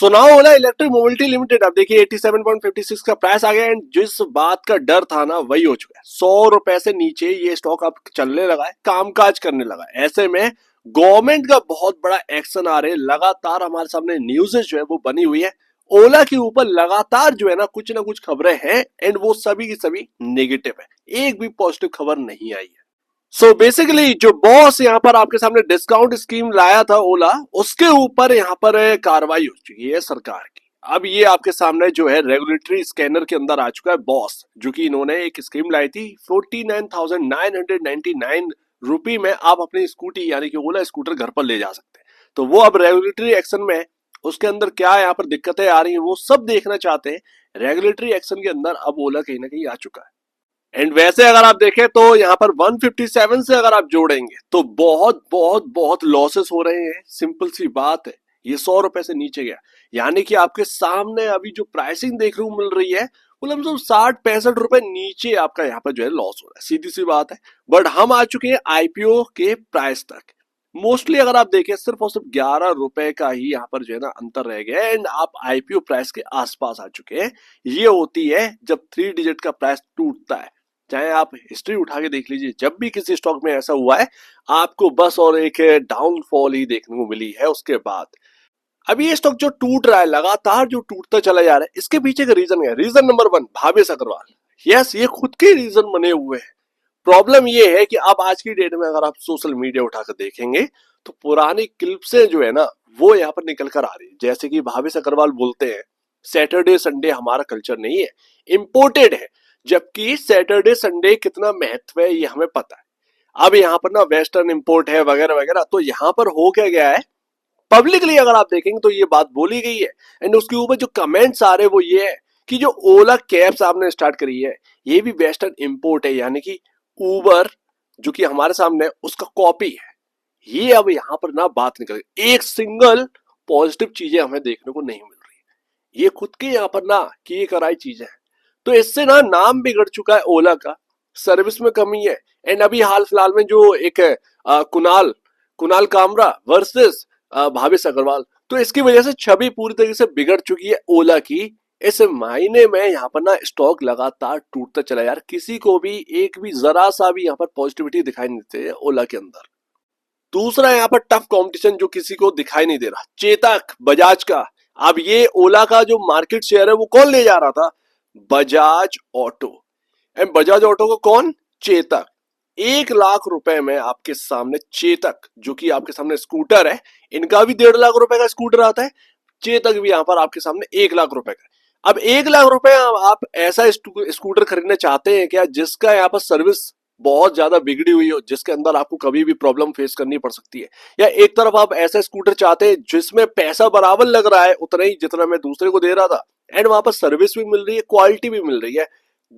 So now ओला electric mobility limited, अब देखिए 87.56 का प्राइस आ गया एंड जिस बात का डर था ना वही हो चुका है। 100 रुपए से नीचे ये स्टॉक अब चलने लगा है, कामकाज करने लगा है। ऐसे में गवर्नमेंट का बहुत बड़ा एक्शन आ रहे हैं, लगातार हमारे सामने न्यूज़ जो है वो बनी हुई है। ओला के ऊपर लगातार जो है ना कुछ खबरें हैं एंड वो सभी की सभी नेगेटिव है, एक भी पॉजिटिव खबर नहीं आई है। सो बेसिकली जो बॉस यहाँ पर आपके सामने डिस्काउंट स्कीम लाया था ओला, उसके ऊपर यहाँ पर कार्रवाई हो चुकी है सरकार की। अब ये आपके सामने जो है रेगुलेटरी स्कैनर के अंदर आ चुका है बॉस, जो कि इन्होंने एक स्कीम लाई थी 49,999 रुपी में आप अपनी स्कूटी यानी कि ओला स्कूटर घर पर ले जा सकते हैं। तो वो अब रेगुलेटरी एक्शन में है, उसके अंदर क्या यहाँ पर दिक्कतें आ रही हैं वो सब देखना चाहते हैं। रेगुलेटरी एक्शन के अंदर अब ओला कहीं ना कहीं आ चुका है। एंड वैसे अगर आप देखें तो यहाँ पर 157 से अगर आप जोड़ेंगे तो बहुत बहुत बहुत लॉसेस हो रहे हैं। सिंपल सी बात है, ये 100 रुपए से नीचे गया, यानी कि आपके सामने अभी जो प्राइसिंग देखने को मिल रही है वो लगभग 60-65 रुपए नीचे आपका यहाँ पर जो है लॉस हो रहा है, सीधी सी बात है। बट हम आ चुके हैं आईपीओ के प्राइस तक। मोस्टली अगर आप देखें सिर्फ और सिर्फ 11 रुपए का ही यहाँ पर जो है ना अंतर रह गया एंड आप आईपीओ प्राइस के आसपास आ चुके हैं। ये होती है जब 3 डिजिट का प्राइस टूटता है। चाहे आप हिस्ट्री उठा के देख लीजिए, जब भी किसी स्टॉक में ऐसा हुआ है आपको बस और एक डाउनफॉल ही देखने को मिली है उसके बाद। अभी ये स्टॉक जो टूट रहा है, लगातार जो टूटता चला जा रहा है, इसके पीछे का रीजन है। Reason number 1, Bhavesh Agarwal. Yes, ये खुद के रीजन बने हुए हैं। प्रॉब्लम ये है कि अब आज की डेट में अगर आप सोशल मीडिया उठाकर देखेंगे तो पुरानी क्लिप से जो है ना वो यहाँ पर निकल कर आ रही है। जैसे कि भावेश अग्रवाल बोलते हैं सैटरडे संडे हमारा कल्चर नहीं है, इम्पोर्टेड है। जबकि सैटरडे संडे कितना महत्व है ये हमें पता है। अब यहाँ पर ना वेस्टर्न इंपोर्ट है वगैरह वगैरह, तो यहाँ पर हो क्या गया है, पब्लिकली अगर आप देखेंगे तो ये बात बोली गई है एंड उसके ऊपर जो कमेंट्स आ रहे हैं वो ये है कि जो ओला कैब्स आपने स्टार्ट करी है ये भी वेस्टर्न इंपोर्ट है, यानी कि ऊबर जो कि हमारे सामने उसका कॉपी है। ये अब यहाँ पर ना बात निकल गई, एक सिंगल पॉजिटिव चीजें हमें देखने को नहीं मिल रही। ये खुद के यहाँ पर ना किए कराई चीजें हैं। तो इससे ना नाम बिगड़ चुका है ओला का, सर्विस में कमी है। एंड अभी हाल फिलहाल में जो एक कुणाल कुणाल कामरा वर्सेस भावेश अग्रवाल, तो इसकी वजह से छवि पूरी तरीके से बिगड़ चुकी है ओला की। इस मायने में यहाँ पर ना स्टॉक लगातार टूटता चला यार, किसी को भी एक भी जरा सा भी यहाँ पर पॉजिटिविटी दिखाई नहीं देती है ओला के अंदर। दूसरा यहाँ पर टफ कंपटीशन जो किसी को दिखाई नहीं दे रहा, चेतक बजाज का। अब ये ओला का जो मार्केट शेयर है वो कौन ले जा रहा था, Bajaj auto. And Bajaj auto को कौन, चेतक। 1 लाख रुपए में आपके सामने चेतक जो कि आपके सामने स्कूटर है, इनका भी 1.5 लाख रुपए का स्कूटर आता है, चेतक भी यहाँ पर आपके सामने 1 लाख रुपए का। अब 1 लाख रुपए आप ऐसा स्कूटर खरीदना चाहते हैं क्या जिसका यहाँ पर सर्विस बहुत ज्यादा बिगड़ी हुई हो, जिसके अंदर आपको कभी भी प्रॉब्लम फेस करनी पड़ सकती है, या एक तरफ आप ऐसा स्कूटर चाहते हैं जिसमें पैसा बराबर लग रहा है उतना ही जितना मैं दूसरे को दे रहा था एंड वहां पर सर्विस भी मिल रही है, क्वालिटी भी मिल रही है।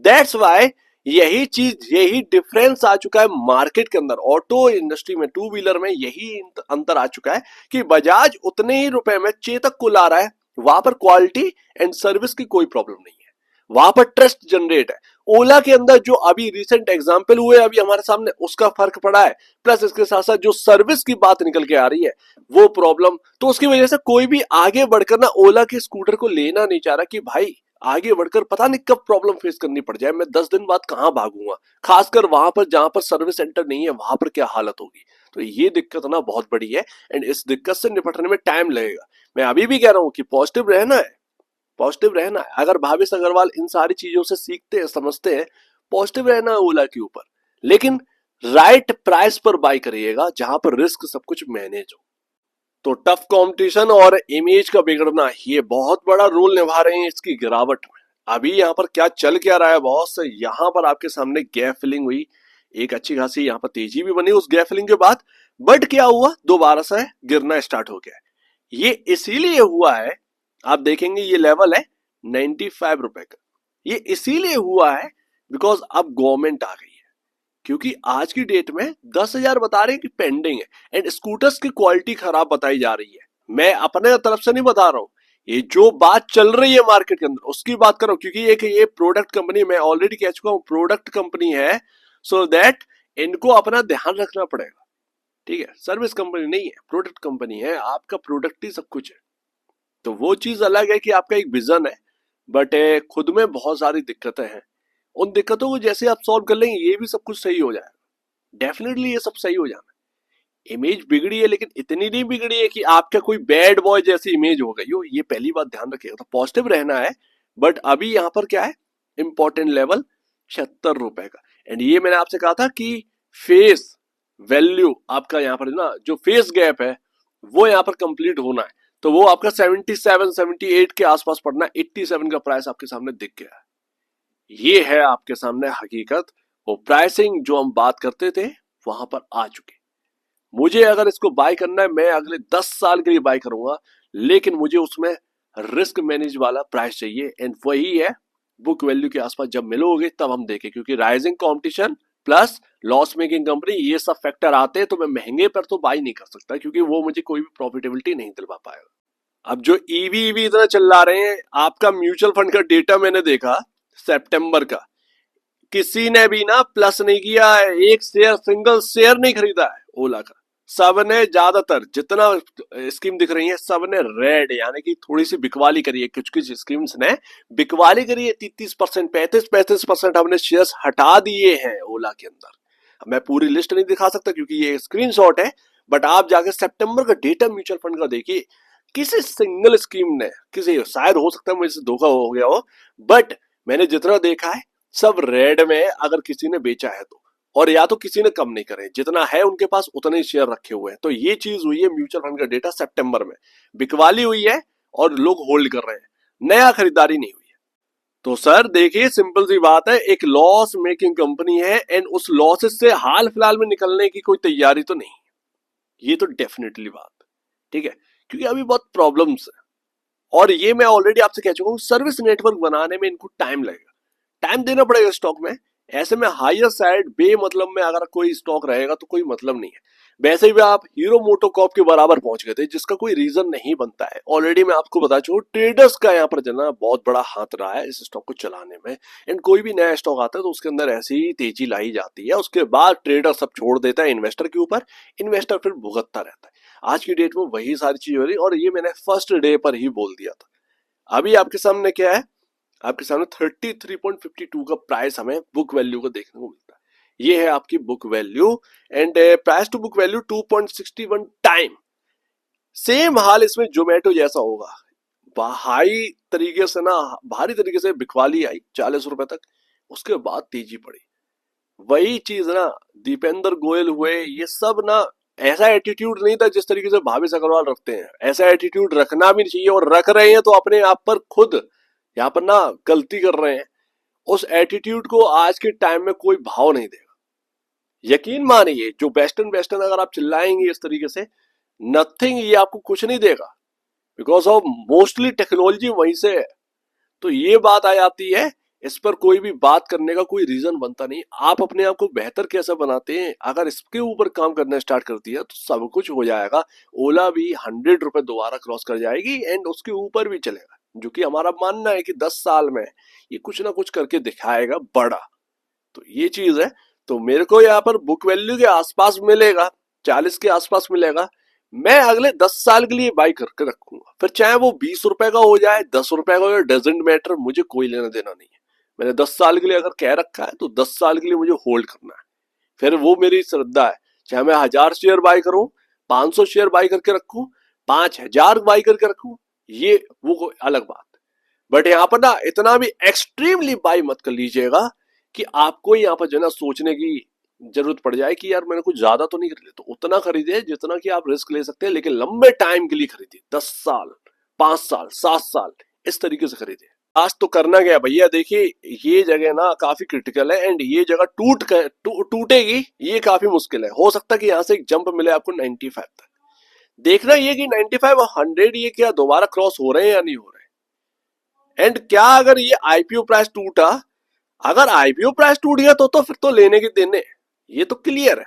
दैट्स वाई यही चीज, यही डिफरेंस आ चुका है मार्केट के अंदर। ऑटो इंडस्ट्री में, टू व्हीलर में यही अंतर आ चुका है कि बजाज उतने ही रुपए में चेतक को ला रहा है, वहां पर क्वालिटी एंड सर्विस की कोई प्रॉब्लम नहीं है, वहां पर ट्रस्ट जनरेट है। ओला के अंदर जो अभी रिसेंट एग्जांपल हुए अभी हमारे सामने, उसका फर्क पड़ा है। प्लस इसके साथ साथ जो सर्विस की बात निकल के आ रही है वो प्रॉब्लम, तो उसकी वजह से कोई भी आगे बढ़कर ना ओला के स्कूटर को लेना नहीं चाह रहा कि भाई आगे बढ़कर पता नहीं कब प्रॉब्लम फेस करनी पड़ जाए, मैं 10 दिन बाद कहां भागूंगा, खासकर वहां पर जहां पर सर्विस सेंटर नहीं है वहां पर क्या हालत होगी। तो ये दिक्कत ना बहुत बड़ी है एंड इस दिक्कत से निपटने में टाइम लगेगा। मैं अभी भी कह रहा हूं कि पॉजिटिव रहना है, पॉजिटिव रहना है। अगर भावेश अग्रवाल इन सारी चीजों से सीखते हैं, समझते हैं, पॉजिटिव रहना है ओला के ऊपर, लेकिन राइट प्राइस पर बाय करिएगा जहां पर रिस्क सब कुछ मैनेज हो। तो टफ कंपटीशन और इमेज का बिगड़ना ये बहुत बड़ा रोल निभा रहे हैं इसकी गिरावट में। अभी यहाँ पर क्या चल क्या रहा है बॉस, यहाँ पर आपके सामने गैप फिलिंग हुई, एक अच्छी खासी यहाँ पर तेजी भी बनी उस गैप फिलिंग के बाद, बट क्या हुआ, दोबारा से गिरना स्टार्ट हो गया। ये इसीलिए हुआ है, आप देखेंगे ये लेवल है 95 रुपए का, ये इसीलिए हुआ है बिकॉज अब गवर्नमेंट आ गई है। क्योंकि आज की डेट में 10,000 बता रहे हैं कि पेंडिंग है एंड स्कूटर्स की क्वालिटी खराब बताई जा रही है। मैं अपने तरफ से नहीं बता रहा हूं, ये जो बात चल रही है मार्केट के अंदर उसकी बात कर रहा हूं, क्योंकि एक ये प्रोडक्ट कंपनी, मैं ऑलरेडी कह चुका हूं प्रोडक्ट कंपनी है, सो दैट इनको अपना ध्यान रखना पड़ेगा। ठीक है, सर्विस कंपनी नहीं है, प्रोडक्ट कंपनी है, आपका प्रोडक्ट ही सब कुछ है। तो वो चीज अलग है कि आपका एक विजन है, बट खुद में बहुत सारी दिक्कतें हैं। उन दिक्कतों को जैसे आप सॉल्व कर लेंगे ये भी सब कुछ सही हो जाएगा, डेफिनेटली ये सब सही हो जाना। इमेज बिगड़ी है लेकिन इतनी नहीं बिगड़ी है कि आपका कोई बैड बॉय जैसी इमेज हो गई हो, ये पहली बात ध्यान रखिएगा। तो पॉजिटिव रहना है, बट अभी यहाँ पर क्या है, इंपॉर्टेंट लेवल 76 रुपए का। एंड ये मैंने आपसे कहा था कि फेस वैल्यू आपका यहाँ पर ना जो फेस गैप है वो यहाँ पर कंप्लीट होना है, तो वो आपका 77 78 के आसपास पड़ना है। 87 का प्राइस आपके सामने दिख गया है, ये है आपके सामने हकीकत। वो प्राइसिंग जो हम बात करते थे वहां पर आ चुके। मुझे अगर इसको बाय करना है, मैं अगले 10 साल के लिए बाय करूंगा, लेकिन मुझे उसमें रिस्क मैनेज वाला प्राइस चाहिए, एंड वही है बुक वैल्यू के आसपास जब मिलोगे तब हम देखें, क्योंकि rising competition plus loss making company ये सब फैक्टर आते हैं, तो मैं महंगे पर तो बाय नहीं कर सकता क्योंकि वो मुझे कोई भी प्रॉफिटेबिलिटी नहीं दिलवा पाएगा। अब जो ईवी इतना चिल्ला रहे हैं, आपका म्यूचुअल फंड का डेटा मैंने देखा सितंबर का, किसी ने भी ना प्लस नहीं किया है, एक शेयर सिंगल शेयर नहीं खरीदा है ओला का। सबने ज्यादातर जितना स्कीम दिख रही है सबने रेड यानी कि थोड़ी सी बिकवाली करी है, कुछ कुछ स्कीम्स ने बिकवाली करी है। 33% 35% हमने शेयर्स हटा दिए हैं ओला के अंदर। मैं पूरी लिस्ट नहीं दिखा सकता क्योंकि ये स्क्रीनशॉट है, बट आप जाकर सितंबर का डेटा म्यूचुअल फंड का देखिए, किसी सिंगल स्कीम ने, किसी शायद हो सकता है मुझे धोखा हो गया हो, बट मैंने जितना देखा है सब रेड में, अगर किसी ने बेचा है तो, और या तो किसी ने कम नहीं करे, जितना है उनके पास उतने ही शेयर रखे हुए हैं। तो ये चीज हुई है म्यूचुअल फंड का डेटा सितंबर में, बिकवाली हुई है और लोग होल्ड कर रहे हैं, नया खरीदारी नहीं हुई है। तो सर देखिए सिंपल सी बात है, एक लॉस मेकिंग कंपनी है एंड उस लॉसेस से हाल फिलहाल में निकलने की कोई तैयारी तो नहीं, ये तो डेफिनेटली बात, ठीक है, क्योंकि अभी बहुत प्रॉब्लम्स है। और ये मैं ऑलरेडी आपसे कह चुका हूँ, सर्विस नेटवर्क बनाने में इनको टाइम लगेगा, टाइम देना पड़ेगा स्टॉक में। ऐसे में हायर साइड बे मतलब में अगर कोई स्टॉक रहेगा तो कोई मतलब नहीं है। वैसे भी आप हीरो मोटोकॉर्प के बराबर पहुंच गए थे जिसका कोई रीजन नहीं बनता है। ऑलरेडी मैं आपको बता चुका हूँ ट्रेडर्स का यहाँ पर जना बहुत बड़ा हाथ रहा है इस स्टॉक को चलाने में। एंड कोई भी नया स्टॉक आता है तो उसके अंदर ऐसी ही तेजी लाई जाती है, उसके बाद ट्रेडर सब छोड़ देता है इन्वेस्टर के ऊपर, इन्वेस्टर फिर भुगतता रहता है। आज की डेट में वही सारी चीज हो रही, और ये मैंने फर्स्ट डे पर ही बोल दिया था। अभी आपके सामने क्या है, आपके सामने 33.52 का प्राइस हमें बुक वैल्यू को देखने को मिलता है। ये है आपकी book value, and price to book value 2.61 time. Same हाल इसमें जोमेटो जैसा होगा, हाई तरीके से ना, भारी तरीके से बिकवाली आई 40 रुपए तक, उसके बाद तेजी पड़ी। वही चीज ना दीपेंद्र गोयल हुए, ये सब ना ऐसा एटीट्यूड नहीं था जिस तरीके से भावेश अग्रवाल रखते हैं। ऐसा एटीट्यूड रखना भी नहीं चाहिए, और रख रहे हैं तो अपने आप पर खुद यहाँ पर ना गलती कर रहे हैं। उस एटीट्यूड को आज के टाइम में कोई भाव नहीं देगा, यकीन मानिए। जो वेस्टर्न वेस्टर्न अगर आप चिल्लाएंगे इस तरीके से, नथिंग, ये आपको कुछ नहीं देगा, बिकॉज ऑफ मोस्टली टेक्नोलॉजी वहीं से है। तो ये बात आ जाती है, इस पर कोई भी बात करने का कोई रीजन बनता नहीं। आप अपने आप को बेहतर कैसे बनाते हैं, अगर इसके ऊपर काम करना स्टार्ट कर दिया तो सब कुछ हो जाएगा। ओला भी 100 रुपए दोबारा क्रॉस कर जाएगी एंड उसके ऊपर भी चलेगा, जो कि हमारा मानना है कि 10 साल में ये कुछ ना कुछ करके दिखाएगा बड़ा। तो ये चीज है। तो मेरे को यहाँ पर बुक वैल्यू के आसपास मिलेगा, 40 के आसपास मिलेगा। मैं अगले 10 साल के लिए बाई करके रखूंगा, फिर चाहे वो 20 रुपए का हो जाए, 10 रुपए का हो जाए, डजेंट मैटर, मुझे कोई लेना देना नहीं है। मैंने 10 साल के लिए अगर कह रखा है तो 10 साल के लिए मुझे होल्ड करना है, फिर वो मेरी श्रद्धा है। चाहे मैं 1000 शेयर बाई करूं, 500 शेयर बाई करके रखूं, 5000 बाई करके रखूं, ये वो कोई अलग बात है। बट यहाँ पर ना इतना भी एक्सट्रीमली बाई मत कर लीजिएगा कि आपको यहाँ पर जो है ना सोचने की जरूरत पड़ जाए कि यार मैंने कुछ ज्यादा तो नहीं खरीदे। तो उतना खरीदे जितना कि आप रिस्क ले सकते हैं, लेकिन लंबे टाइम के लिए खरीदिए, 10 साल 5 साल 7 साल इस तरीके से खरीदिए। आज तो करना गया भैया, देखिए ये जगह ना काफी क्रिटिकल है, एंड ये जगह टूटेगी ये काफी मुश्किल है। हो सकता है कि यहाँ से एक जंप मिले आपको 95 तक। देखना ये कि 95 और 100 ये क्या दोबारा क्रॉस हो रहे हैं या नहीं हो रहे। एंड क्या अगर ये आईपीओ प्राइस टूटा, अगर आईपीओ प्राइस टूट गया तो फिर तो लेने के देने, ये तो क्लियर है,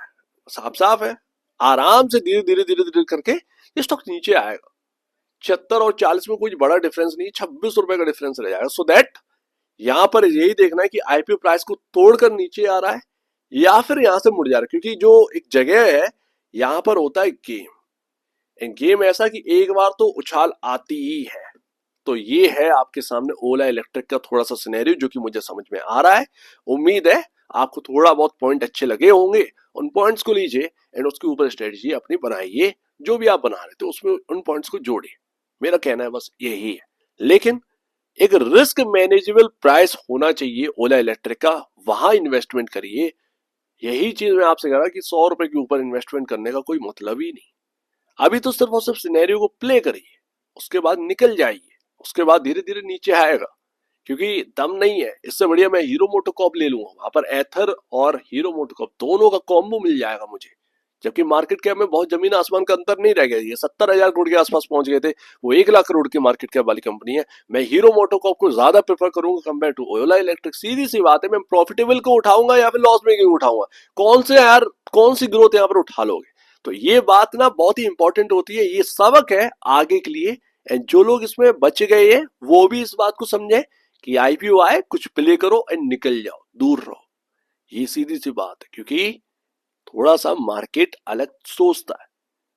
साफ साफ है। आराम से धीरे धीरे धीरे धीरे करके ये स्टॉक नीचे आएगा। 76 और 40 में कोई बड़ा डिफरेंस नहीं, 26 रुपए का डिफरेंस रह जाएगा। सो दैट यहां पर यही देखना है कि आईपीओ प्राइस को तोड़कर नीचे आ रहा है या फिर यहां से मुड़ जा रहा है, क्योंकि जो एक जगह है यहां पर होता है गेम, गेम ऐसा कि एक बार तो उछाल आती ही है। तो ये है आपके सामने ओला इलेक्ट्रिक का थोड़ा सा सिनेरियो जो कि मुझे समझ में आ रहा है। उम्मीद है आपको थोड़ा बहुत पॉइंट अच्छे लगे होंगे। उन पॉइंट्स को लीजिए एंड उसके ऊपर स्ट्रेटजी अपनी बनाइए। जो भी आप बना रहे थे उसमें उन पॉइंट्स को जोड़िए। मेरा कहना है बस यही है। लेकिन एक रिस्क मैनेजेबल प्राइस होना चाहिए ओला इलेक्ट्रिक का, वहां इन्वेस्टमेंट करिए। यही चीज मैं आपसे कह रहा कि 100 रुपए के ऊपर इन्वेस्टमेंट करने का कोई मतलब ही नहीं। अभी तो सिर्फ और सिर्फ सिनेरियो को प्ले करिए, उसके बाद निकल जाइए, उसके बाद धीरे धीरे नीचे आएगा। क्योंकि दम नहीं है, इससे बढ़िया मैं हीरो मोटोकॉर्प ले लूंगा, वहां पर एथर और हीरो मोटोकॉर्प दोनों का कॉम्बो मिल जाएगा मुझे। जबकि मार्केट कैप में बहुत जमीन आसमान का अंतर नहीं रह गया, ये 70,000 करोड़ के आसपास पहुंच गए थे, वो 1 लाख करोड़ की मार्केट कैप वाली कंपनी है। मैं हीरो मोटोकॉर्प को ज्यादा प्रेफर करूंगा कंपेयर टू ओला इलेक्ट्रिक। सीधी सी बात है, मैं प्रॉफिटेबल को उठाऊंगा या फिर लॉस मेकिंग उठाऊंगा? कौन से यार, कौन सी ग्रोथ यहाँ पर उठा लोगे? तो ये बात ना बहुत ही इंपॉर्टेंट होती है, ये सबक है आगे के लिए। एंड जो लोग इसमें बच गए हैं वो भी इस बात को समझे कि आईपीओ आए, कुछ प्ले करो एंड निकल जाओ, दूर रहो। ये सीधी सी बात है, क्योंकि थोड़ा सा मार्केट अलग सोचता है।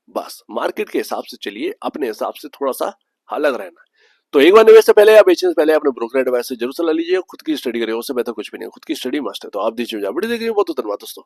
बस मार्केट के हिसाब से चलिए, अपने हिसाब से थोड़ा सा अलग रहना है। तो एक बार निवेश से पहले या बेचने से पहले अपने ब्रोकर एडवाइस से जरूर सलाह लीजिए। खुद की स्टडी करिए, उससे बेहतर कुछ भी नहीं। खुद की स्टडी मस्ट है, तो आप दीजिए। वीडियो देखिए, बहुत धन्यवाद दोस्तों।